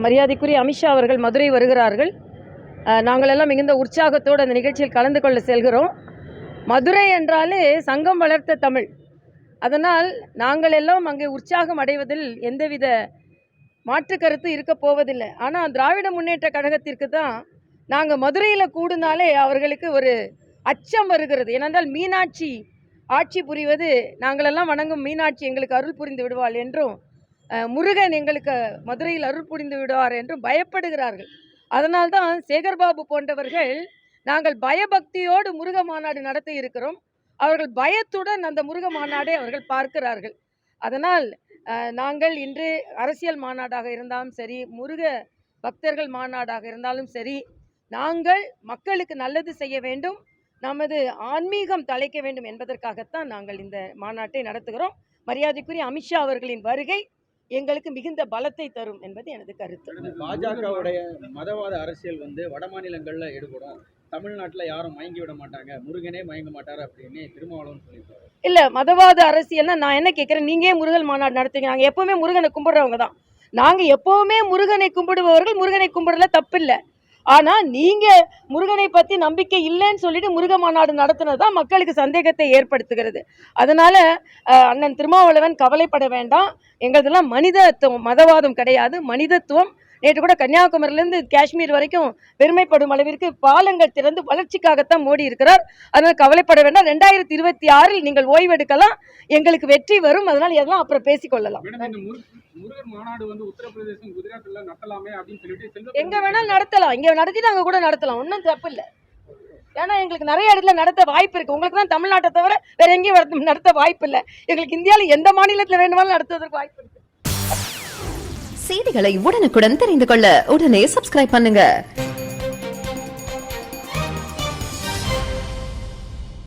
மரியாதைக்குரிய அமித்ஷா அவர்கள் மதுரை வருகிறார்கள். நாங்கள் எல்லாம் மிகுந்த உற்சாகத்தோடு அந்த நிகழ்ச்சியில் கலந்து கொள்ள செல்கிறோம். மதுரை என்றாலே சங்கம் வளர்த்த தமிழ். அதனால் நாங்கள் எல்லாம் அங்கே உற்சாகம் அடைவதில் எந்தவித மாற்று கருத்து இருக்க போவதில்லை. ஆனால் திராவிட முன்னேற்ற கழகத்திற்கு தான் நாங்கள் மதுரையில் கூடுனாலே அவர்களுக்கு ஒரு அச்சம் வருகிறது. ஏனென்றால் மீனாட்சி ஆட்சி புரிவது, நாங்களெல்லாம் வணங்கும் மீனாட்சி எங்களுக்கு அருள் புரிந்து விடுவாள் என்றும், முருகன் எங்களுக்கு மதுரையில் அருள் புரிந்து விடுவார் என்றும் பயப்படுகிறார்கள். அதனால்தான் சேகர்பாபு போன்றவர்கள் நாங்கள் பயபக்தியோடு முருக மாநாடு நடத்த இருக்கிறோம். அவர்கள் பயத்துடன் அந்த முருக மாநாடை அவர்கள் பார்க்கிறார்கள். அதனால் நாங்கள் இன்று அரசியல் மாநாடாக இருந்தாலும் சரி, முருக பக்தர்கள் மாநாடாக இருந்தாலும் சரி, நாங்கள் மக்களுக்கு நல்லது செய்ய வேண்டும், நமது ஆன்மீகம் தலைக்க வேண்டும் என்பதற்காகத்தான் நாங்கள் இந்த மாநாட்டை நடத்துகிறோம். மரியாதைக்குரிய அமித்ஷா அவர்களின் வருகை எங்களுக்கு மிகுந்த பலத்தை தரும் என்பது எனது கருத்து. பாஜகவுடைய மதவாத அரசியல் வட மாநிலங்களில் ஈடுபடும், தமிழ்நாட்டில் யாரும் மயங்கி விட மாட்டாங்க, முருகனே மயங்க மாட்டார் அப்படின்னு திருமாவளவன் சொல்லியிருக்காரு. இல்லை, மதவாத அரசியல்னா நான் என்ன கேட்குறேன், நீங்கள் முருகன் மாநாடு நடத்துங்க. நாங்கள் எப்போவுமே முருகனை கும்பிடுறவங்க தான். நாங்கள் எப்போவுமே முருகனை கும்பிடுபவர்கள். முருகனை கும்பிடல தப்பில்லை. ஆனால் நீங்கள் முருகனை பற்றி நம்பிக்கை இல்லைன்னு சொல்லிட்டு முருக மாநாடு நடத்துனது தான் மக்களுக்கு சந்தேகத்தை ஏற்படுத்துகிறது. அதனால் அண்ணன் திருமாவளவன் கவலைப்பட வேண்டாம். எங்களதெல்லாம் மனிதத்துவம், மதவாதம் கிடையாது, மனிதத்துவம். நேற்று கூட கன்னியாகுமரியிலேருந்து காஷ்மீர் வரைக்கும் பெருமைப்படும் அளவிற்கு பாலங்கள் திறந்து வளர்ச்சிக்காகத்தான் மோடி இருக்கிறார். அதனால் கவலைப்பட வேண்டாம். 2026 நீங்கள் ஓய்வெடுக்கலாம், எங்களுக்கு வெற்றி வரும். அதனால் எதெல்லாம் அப்புறம் பேசிக்கொள்ளலாம். முருகன் மாநாடு உத்தரப்பிரதேசம், குஜராத்ல நடத்தலாமே அப்படின்னு சொல்லிட்டு எங்க வேணாலும் நடத்தலாம். இங்க நடத்திட்டு அங்க கூட நடத்தலாம், ஒன்றும் தப்பு இல்லை. ஏன்னா எங்களுக்கு நிறைய இடத்துல நடத்த வாய்ப்பு இருக்கு. உங்களுக்கு தான் தமிழ்நாட்டை தவிர வேற எங்கேயும் நடத்த வாய்ப்பு இல்லை. எங்களுக்கு இந்தியாவில் எந்த மாநிலத்தில் வேண்டுமானாலும் நடத்துவதற்கு வாய்ப்பு இருக்கு. செய்திகளை உடனுக்குடன் தெரிந்து கொள்ள உடனே சப்ஸ்கிரைப் பண்ணுங்க.